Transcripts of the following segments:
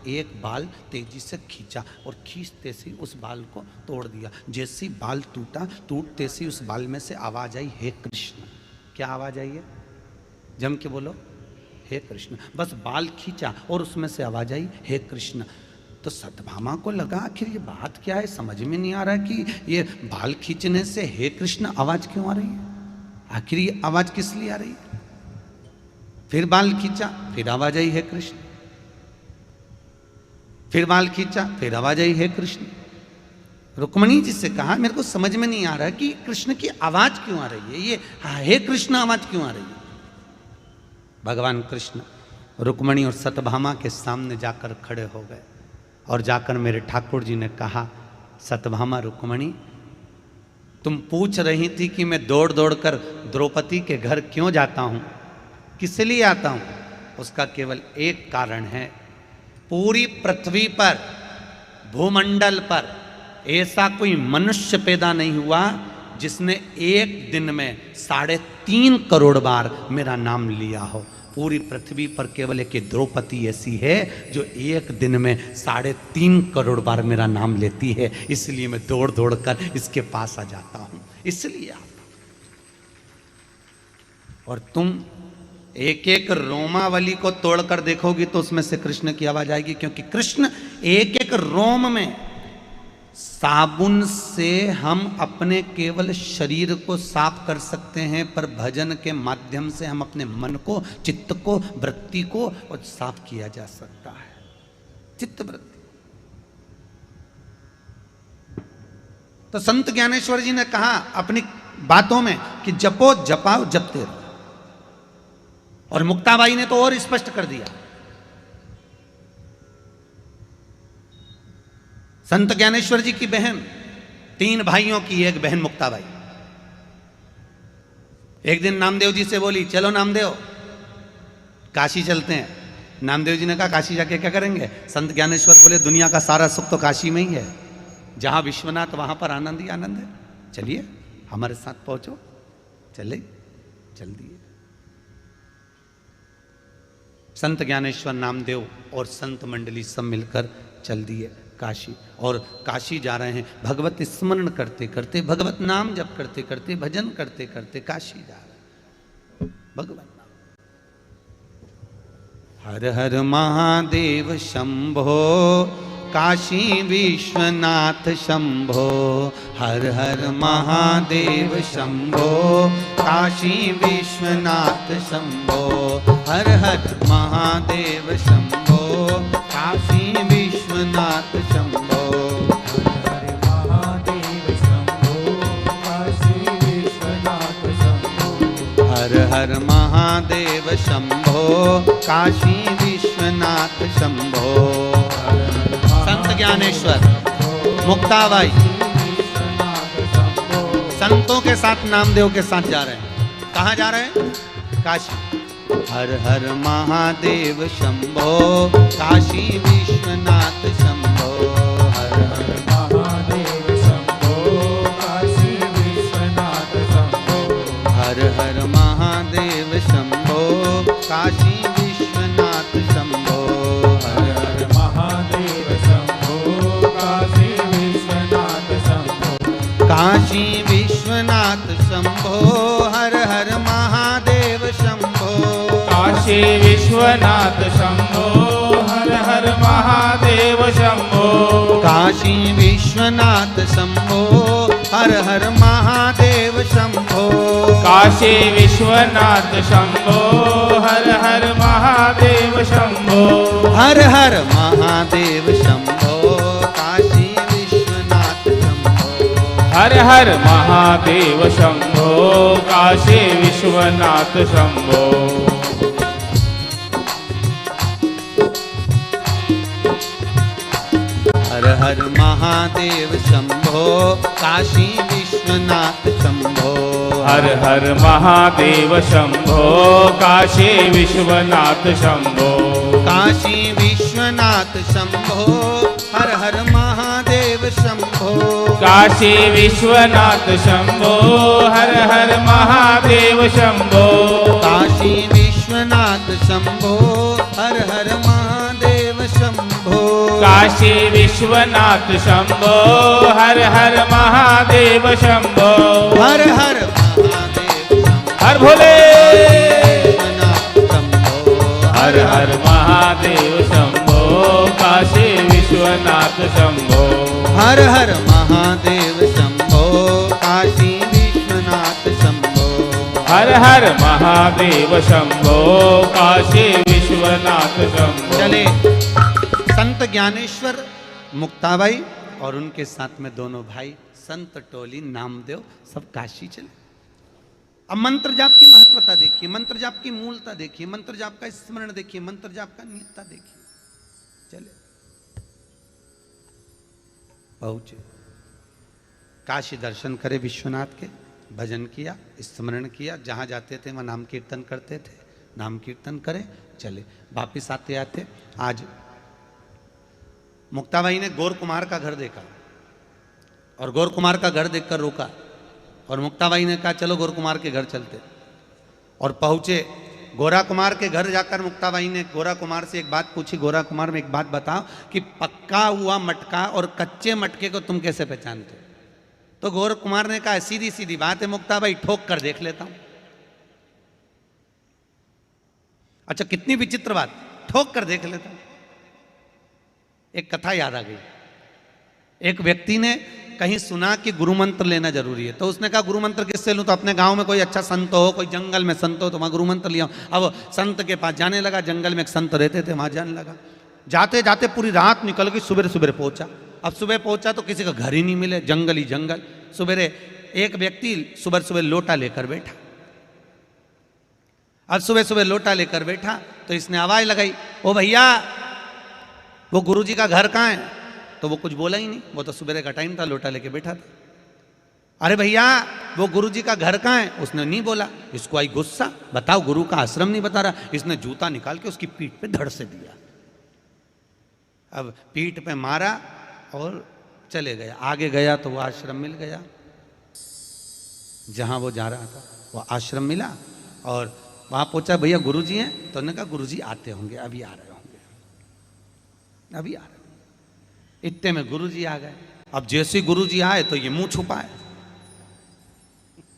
एक बाल तेजी से खींचा और खींचते से उस बाल को तोड़ दिया। जैसे ही बाल टूटा, टूटते से उस बाल में से आवाज आई, हे कृष्ण। क्या आवाज आई है? जम के बोलो, हे कृष्ण। बस बाल खींचा और उसमें से आवाज आई, हे कृष्ण। तो सत्यभामा को लगा आखिर ये बात क्या है, समझ में नहीं आ रहा कि ये बाल खींचने से हे कृष्ण आवाज क्यों आ रही है, आखिर ये आवाज किस लिए आ रही है। फिर बाल खींचा, फिर आवाज आई, हे कृष्ण। फिर बाल खींचा, फिर आवाज आई, हे कृष्ण। रुक्मिणी जी से कहा, मेरे को समझ में नहीं आ रहा कि कृष्ण की आवाज क्यों आ रही है, ये हे कृष्ण आवाज क्यों आ रही है। भगवान कृष्ण रुक्मिणी और सत्यभामा के सामने जाकर खड़े हो गए और जाकर मेरे ठाकुर जी ने कहा, सत्यभामा, रुक्मिणी, तुम पूछ रही थी कि मैं दौड़ दौड़ कर द्रौपदी के घर क्यों जाता हूं, किस लिए आता हूं। उसका केवल एक कारण है, पूरी पृथ्वी पर, भूमंडल पर ऐसा कोई मनुष्य पैदा नहीं हुआ जिसने एक दिन में 3.5 करोड़ बार मेरा नाम लिया हो। पूरी पृथ्वी पर केवल एक द्रौपदी ऐसी है जो एक दिन में 3.5 करोड़ बार मेरा नाम लेती है, इसलिए मैं दौड़ दौड़ कर इसके पास आ जाता हूं, इसलिए आता हूं। और तुम एक एक रोमावली को तोड़कर देखोगी तो उसमें से कृष्ण की आवाज आएगी, क्योंकि कृष्ण एक एक रोम में, साबुन से हम अपने केवल शरीर को साफ कर सकते हैं, पर भजन के माध्यम से हम अपने मन को, चित्त को, वृत्ति को और साफ किया जा सकता है, चित्त वृत्ति। तो संत ज्ञानेश्वर जी ने कहा अपनी बातों में कि जपो जपाओ जपते रहो, और मुक्ताबाई ने तो और स्पष्ट कर दिया। संत ज्ञानेश्वर जी की बहन, 3 भाइयों की एक बहन मुक्ताबाई, एक दिन नामदेव जी से बोली, चलो नामदेव काशी चलते हैं। नामदेव जी ने कहा, काशी जाके क्या करेंगे। संत ज्ञानेश्वर बोले, दुनिया का सारा सुख तो काशी में ही है, जहां विश्वनाथ वहां पर आनंद ही आनंद है, चलिए हमारे साथ पहुंचो। चले, चल दिए। संत ज्ञानेश्वर, नामदेव और संत मंडली सब मिलकर चल दिए काशी, और काशी जा रहे हैं भगवत स्मरण करते करते, भगवत नाम जप करते करते, भजन करते करते काशी जा रहे हैं, भगवत नाम। हर हर महादेव शंभो, काशी विश्वनाथ शंभो। हर हर महादेव शंभो, काशी विश्वनाथ शंभो। हर हर महादेव शंभो, काशी विश्वनाथ शंभो। हर महादेव शंभो, काशी विश्वनाथ शंभो। हर हर महादेव शंभो, काशी विश्वनाथ शंभो। संत ज्ञानेश्वर, मुक्ताबाई संतों के साथ, नामदेव के साथ जा रहे हैं। कहाँ जा रहे हैं? काशी। हर हर महादेव शंभो, काशी विश्वनाथ शंभो। हर हर महादेव शंभो, काशी विश्वनाथ शंभो। हर हर महादेव शंभो, काशी विश्वनाथ शंभो। हर हर महादेव शंभो, काशी विश्वनाथ शंभो। काशी विश्वनाथ शंभो। हर हर महादेव शंभो। काशी विश्वनाथ शंभो। हर हर महादेव शंभो। काशी विश्वनाथ शंभो। हर हर महादेव शंभो। काशी विश्वनाथ शंभो। हर हर महादेव शंभो। हर हर महादेव शंभो। काशी विश्वनाथ शंभो। हर हर महादेव शंभो। काशी विश्वनाथ शंभो। हर हर महादेव शंभो। काशी विश्वनाथ शंभो। हर हर महादेव शंभो। काशी विश्वनाथ शंभो। काशी विश्वनाथ शंभो। हर हर महादेव शंभो। काशी विश्वनाथ शंभो। हर हर महादेव शंभो। काशी विश्वनाथ शंभो। हर हर महादेव शंभो। काशी विश्वनाथ शंभो हर हर महादेव शंभो हर हर महादेव हर भोले विश्वनाथ शंभो हर हर महादेव शंभो काशी विश्वनाथ शंभो हर हर महादेव शंभो काशी विश्वनाथ शंभो हर हर महादेव शंभो काशी विश्वनाथ शंभो। चले संत ज्ञानेश्वर मुक्ताबाई और उनके साथ में दोनों भाई संत टोली नामदेव सब काशी चले। अब मंत्र जाप की महत्वता देखिए, मंत्र जाप की मूलता देखिए, मंत्र जाप का स्मरण देखिए, मंत्र जाप का नियतता देखिए। चले पहुंचे, काशी दर्शन करे विश्वनाथ के, भजन किया, स्मरण किया, जहां जाते थे वहां नाम कीर्तन करते थे, नाम कीर्तन करे चले। वापिस आते आते आज मुक्ताबाई ने गौर कुमार का घर देखा और गौर कुमार का घर देखकर रोका और मुक्ताबाई ने कहा चलो गौर कुमार के घर चलते। और पहुंचे गोरा कुमार के घर जाकर मुक्ताबाई ने गोरा कुमार से एक बात पूछी, गोरा कुमार में एक बात बताओ कि पक्का हुआ मटका और कच्चे मटके को तुम कैसे पहचानते हो? तो गौर कुमार ने कहा सीधी सीधी बात है मुक्ताबाई, ठोक कर देख लेता हूं। अच्छा कितनी विचित्र बात, ठोक कर देख लेता हूं। एक कथा याद आ गई, एक व्यक्ति ने कहीं सुना कि गुरु मंत्र लेना जरूरी है, तो उसने कहा गुरु मंत्र किससे लूं? तो अपने गांव में कोई अच्छा संत हो, कोई जंगल में संत हो तो वहां गुरु मंत्र लिया। अब संत के पास जाने लगा, जंगल में एक संत रहते थे वहां जाने लगा। जाते जाते पूरी रात निकल गई, सुबह सुबह पहुंचा। अब सुबह पहुंचा तो किसी का घर ही नहीं मिले, जंगल ही जंगल। सुबह एक व्यक्ति सुबह सुबह लोटा लेकर बैठा। अब सुबह सुबह लोटा लेकर बैठा तो इसने आवाज लगाई, ओ भैया वो गुरुजी का घर कहाँ है? तो वो कुछ बोला ही नहीं, वो तो सुबह का टाइम था, लोटा लेके बैठा था। अरे भैया वो गुरुजी का घर कहाँ है? उसने नहीं बोला। इसको आई गुस्सा, बताओ गुरु का आश्रम नहीं बता रहा। इसने जूता निकाल के उसकी पीठ पे धड़ से दिया। अब पीठ पे मारा और चले गया। आगे गया तो वो आश्रम मिल गया जहां वो जा रहा था, वो आश्रम मिला और वहां पहुंचा, भैया गुरुजी हैं? तो उन्होंने कहा गुरुजी आते होंगे, अभी आ रहे होंगे, अभी आ रहे होंगे। इतने में गुरुजी आ गए। अब जैसे गुरुजी आए तो ये मुंह छुपाए।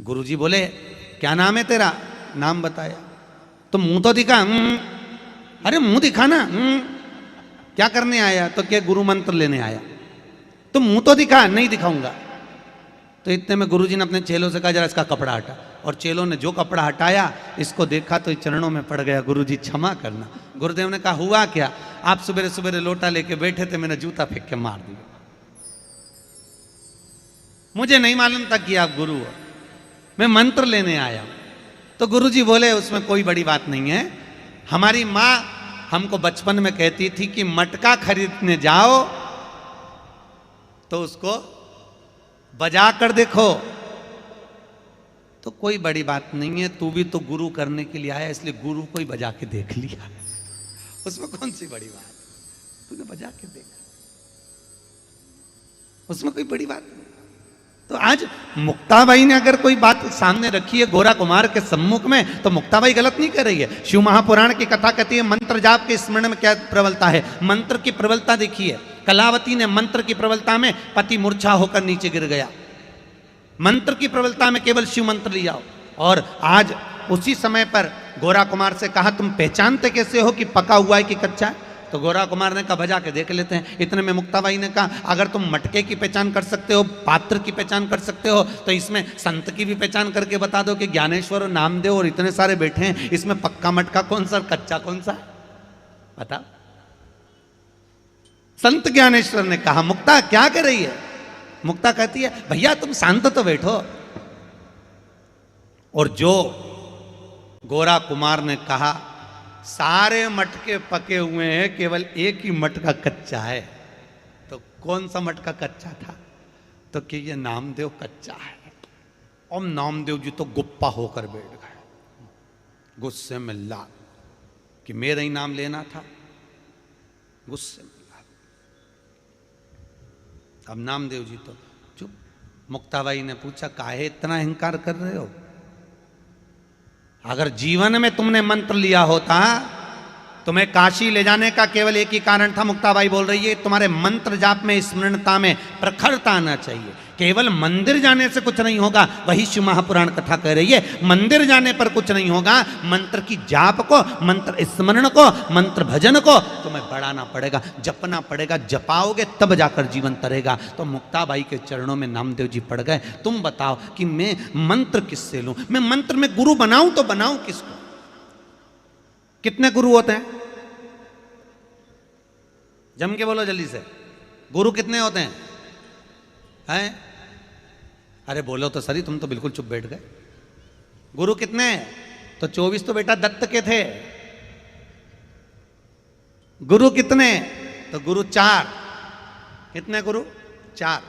गुरुजी बोले क्या नाम है तेरा? नाम बताया तो मुंह तो दिखा। अरे मुंह दिखा ना। क्या करने आया? तो क्या गुरु मंत्र लेने आया। तो मुंह तो दिखा। नहीं दिखाऊंगा। तो इतने में गुरुजी ने अपने चेलों से कहा जरा इसका कपड़ा हटा। और चेलों ने जो कपड़ा हटाया, इसको देखा तो चरणों में पड़ गया, गुरुजी क्षमा करना। गुरुदेव ने कहा हुआ क्या? आप सुबह सुबह लोटा लेके बैठे थे, मैंने जूता फेंक के मार दिया। मुझे नहीं मालूम था कि आप गुरु हो, मैं मंत्र लेने आया हूं। तो गुरुजी बोले उसमें कोई बड़ी बात नहीं है। हमारी माँ हमको बचपन में कहती थी कि मटका खरीदने जाओ तो उसको बजा कर देखो। तो कोई बड़ी बात नहीं है, तू भी तो गुरु करने के लिए आया, इसलिए गुरु को ही बजा के देख लिया। उसमें कौन सी बड़ी बात, तूने बजा के देखा, उसमें कोई बड़ी बात नहीं। तो आज मुक्ताबाई ने अगर कोई बात सामने रखी है गोरा कुमार के सम्मुख में, तो मुक्ताबाई गलत नहीं कर रही है। शिव महापुराण की कथा कहती है मंत्र जाप के स्मरण में क्या प्रबलता है। मंत्र की प्रबलता देखिए, कलावती ने मंत्र की प्रबलता में पति मूर्छा होकर नीचे गिर गया। मंत्र की प्रबलता में केवल शिव मंत्र लिया। और आज उसी समय पर गोरा कुमार से कहा तुम पहचानते कैसे हो कि पका हुआ है कि कच्चा है? तो गोरा कुमार ने कहा बजा के देख लेते हैं। इतने में मुक्ताबाई ने कहा अगर तुम मटके की पहचान कर सकते हो, पात्र की पहचान कर सकते हो, तो इसमें संत की भी पहचान करके बता दो कि ज्ञानेश्वर और नामदेव और इतने सारे बैठे हैं, इसमें पक्का मटका कौन सा, कच्चा कौन सा, बता। संत ज्ञानेश्वर ने कहा मुक्ता क्या कर रही है? मुक्ता कहती है भैया तुम शांत तो बैठो। और जो गोरा कुमार ने कहा सारे मटके पके हुए हैं, केवल एक ही मटका कच्चा है। तो कौन सा मटका कच्चा था? तो कि ये नामदेव कच्चा है। और नामदेव जी तो गुप्पा होकर बैठ गए, गुस्से में लाल कि मेरा ही नाम लेना था, गुस्से में। अब नामदेव जी तो चुप। मुक्ताबाई ने पूछा काहे इतना अहंकार कर रहे हो? अगर जीवन में तुमने मंत्र लिया होता तुम्हें काशी ले जाने का केवल एक ही कारण था, मुक्ताबाई बोल रही है, तुम्हारे मंत्र जाप में, स्मरणता में प्रखरता आना चाहिए। केवल मंदिर जाने से कुछ नहीं होगा, वही शिव महापुराण कथा कह रही है, मंदिर जाने पर कुछ नहीं होगा, मंत्र की जाप को, मंत्र स्मरण को, मंत्र भजन को तुम्हें बढ़ाना पड़ेगा, जपना पड़ेगा। जपाओगे तब जाकर जीवन तरेगा। तो मुक्ताबाई के चरणों में नामदेव जी पड़ गए। तुम बताओ कि मैं मंत्र किससे लूं, मैं मंत्र में गुरु बनाऊं तो बनाऊं किसको? कितने गुरु होते हैं? जम के बोलो जल्दी से, गुरु कितने होते हैं? हैं? अरे बोलो तो सही, तुम तो बिल्कुल चुप बैठ गए। गुरु कितने? तो 24 तो बेटा दत्त के थे। गुरु कितने? तो गुरु 4। कितने गुरु? 4।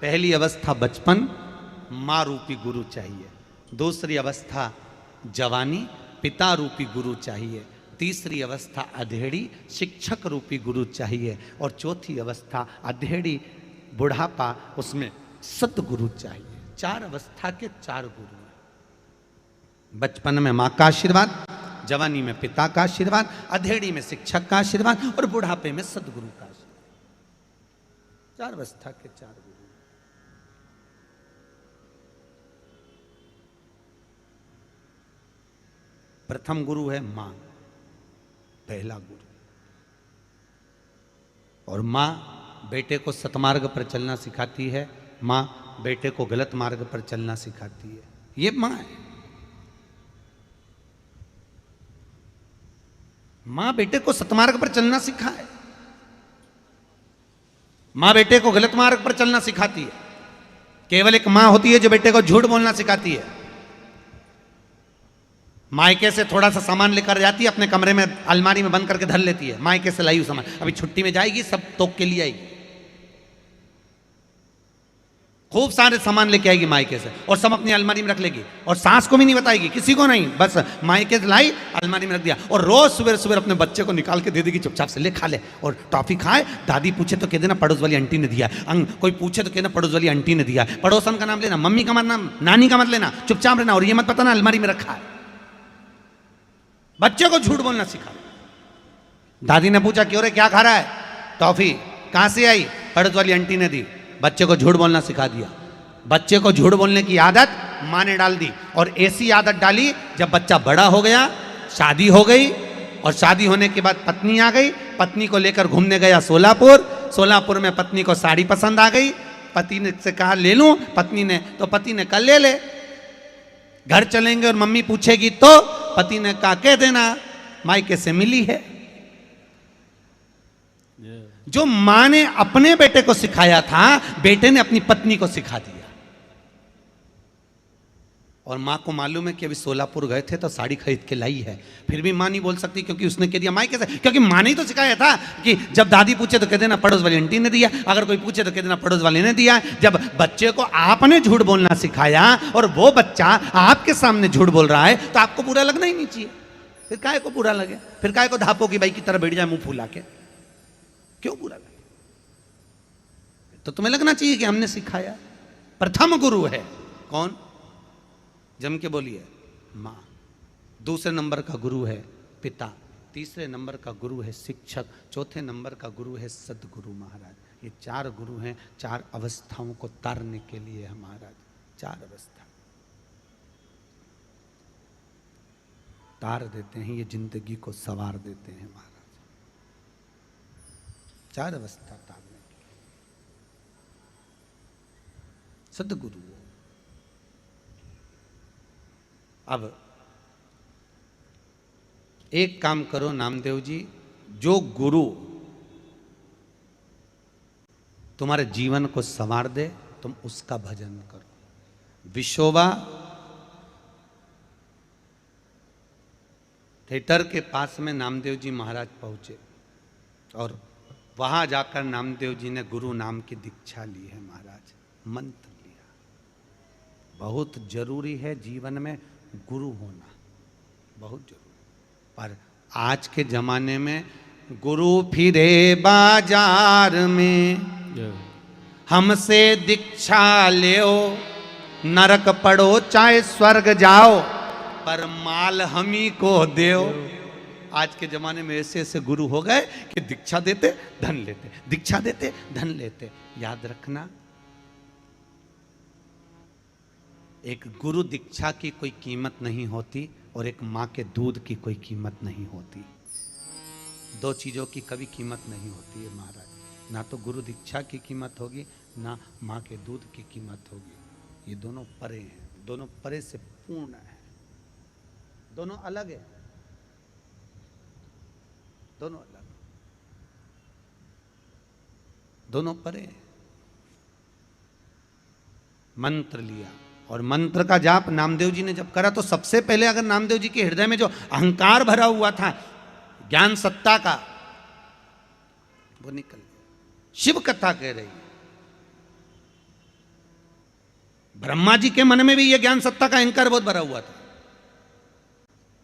पहली अवस्था बचपन, मां रूपी गुरु चाहिए। दूसरी अवस्था जवानी, पिता रूपी गुरु चाहिए। तीसरी अवस्था अधेड़ी, शिक्षक रूपी गुरु चाहिए। और चौथी अवस्था अधेड़ी बुढ़ापा, उसमें सतगुरु चाहिए। 4 अवस्था के 4 गुरु हैं। बचपन में मां का आशीर्वाद, जवानी में पिता का आशीर्वाद, अधेड़ी में शिक्षक का आशीर्वाद और बुढ़ापे में सतगुरु का आशीर्वाद। 4 अवस्था के 4 गुरु। प्रथम गुरु है मां, पहला गुरु। और मां बेटे को सतमार्ग पर चलना सिखाती है, मां बेटे को गलत मार्ग पर चलना सिखाती है। ये मां है। मां बेटे को सतमार्ग पर चलना सिखाए, मां बेटे को गलत मार्ग पर चलना सिखाती है। केवल एक मां होती है जो बेटे को झूठ बोलना सिखाती है। मायके से थोड़ा सा सामान लेकर जाती है, अपने कमरे में अलमारी में बंद करके धर लेती है। मायके से लाई हुई सामान, अभी छुट्टी में जाएगी, सब तोक के लिए आएगी, खूब सारे सामान लेके आएगी मायके से, और सब अपनी अलमारी में रख लेगी। और सास को भी नहीं बताएगी, किसी को नहीं, बस मायके से लाई, अलमारी में रख दिया। और रोज सुबह सुबह अपने बच्चे को निकाल के दे देगी, चुपचाप से ले खा ले। और टॉफी खाए, दादी पूछे तो कह देना पड़ोस वाली आंटी ने दिया, कोई पूछे तो कहना पड़ोस वाली आंटी ने दिया। पड़ोसन का नाम लेना, मम्मी का मत नाम, नानी का मत लेना, चुपचाप रहना। और ये मत बताना अलमारी में रखा है। बच्चे को झूठ बोलना सिखा। दादी ने पूछा क्यों रे, क्या खा रहा है? टॉफी। कहां से आई? पड़ोस वाली आंटी ने दी। बच्चे को झूठ बोलना सिखा दिया। बच्चे को झूठ बोलने की आदत मां ने डाल दी, और ऐसी आदत डाली जब बच्चा बड़ा हो गया, शादी हो गई, और शादी होने के बाद पत्नी आ गई। पत्नी को लेकर घूमने गया सोलापुर। सोलापुर में पत्नी को साड़ी पसंद आ गई। पति ने से कहा ले लूं, पत्नी ने, तो पति ने कल ले ले। घर चलेंगे और मम्मी पूछेगी तो पति ने कहा कह देना मायके से मिली है। जो मां ने अपने बेटे को सिखाया था, बेटे ने अपनी पत्नी को सिखा दिया। और मां को मालूम है कि अभी सोलापुर गए थे तो साड़ी खरीद के लाई है, फिर भी मां नहीं बोल सकती क्योंकि उसने कह दिया मायके से, क्योंकि मां ने ही तो सिखाया था कि जब दादी पूछे तो कह देना पड़ोस वाली आंटी ने दिया, अगर कोई पूछे तो कह देना पड़ोस वाले ने दिया। जब बच्चे को आपने झूठ बोलना सिखाया और वो बच्चा आपके सामने झूठ बोल रहा है तो आपको बुरा लगना ही नहीं चाहिए। फिर काहे को बुरा लगे? फिर काहे को धापो की बाई की तरह बैठ जाए मुंह फूला के? क्यों बुरा लगे? तो तुम्हें लगना चाहिए कि हमने सिखाया। प्रथम गुरु है कौन? जम के बोलिए, मां। दूसरे नंबर का गुरु है पिता। तीसरे नंबर का गुरु है शिक्षक। चौथे नंबर का गुरु है सदगुरु महाराज। ये 4 गुरु हैं 4 अवस्थाओं को तारने के लिए है महाराज। 4 अवस्था तार देते हैं, ये जिंदगी को सवार देते हैं महाराज। 4 अवस्था तारने के लिए सदगुरु। अब एक काम करो नामदेव जी, जो गुरु तुम्हारे जीवन को संवार दे तुम उसका भजन करो। विशोबा थिएटर के पास में नामदेव जी महाराज पहुंचे और वहां जाकर नामदेव जी ने गुरु नाम की दीक्षा ली है महाराज, मंत्र लिया। बहुत जरूरी है जीवन में गुरु होना, बहुत जरूरी। पर आज के जमाने में गुरु फिरे बाजार में, हमसे दीक्षा लेओ, नरक पड़ो चाहे स्वर्ग जाओ, पर माल हमी को देओ। आज के जमाने में ऐसे ऐसे गुरु हो गए कि दीक्षा देते धन लेते, दीक्षा देते धन लेते। याद रखना, एक गुरु दीक्षा की कोई कीमत नहीं होती और एक माँ के दूध की कोई कीमत नहीं होती। दो चीजों की कभी कीमत नहीं होती है महाराज। ना तो गुरु दीक्षा की कीमत होगी, ना माँ के दूध की कीमत होगी। ये दोनों परे हैं, दोनों परे से पूर्ण है, दोनों अलग है, दोनों अलग, दोनों परे हैं। मंत्र लिया और मंत्र का जाप नामदेव जी ने जब करा तो सबसे पहले अगर नामदेव जी के हृदय में जो अहंकार भरा हुआ था ज्ञान सत्ता का, वो निकल गया। शिव कथा कह रही है, ब्रह्मा जी के मन में भी यह ज्ञान सत्ता का अहंकार बहुत भरा हुआ था।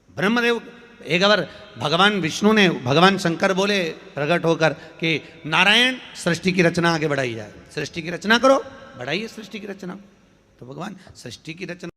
ब्रह्मदेव एक बार भगवान विष्णु ने, भगवान शंकर बोले प्रकट होकर कि नारायण सृष्टि की रचना आगे बढ़ाई जाए, सृष्टि की रचना करो, बढ़ाइए सृष्टि की रचना। तो भगवान सृष्टि की रचना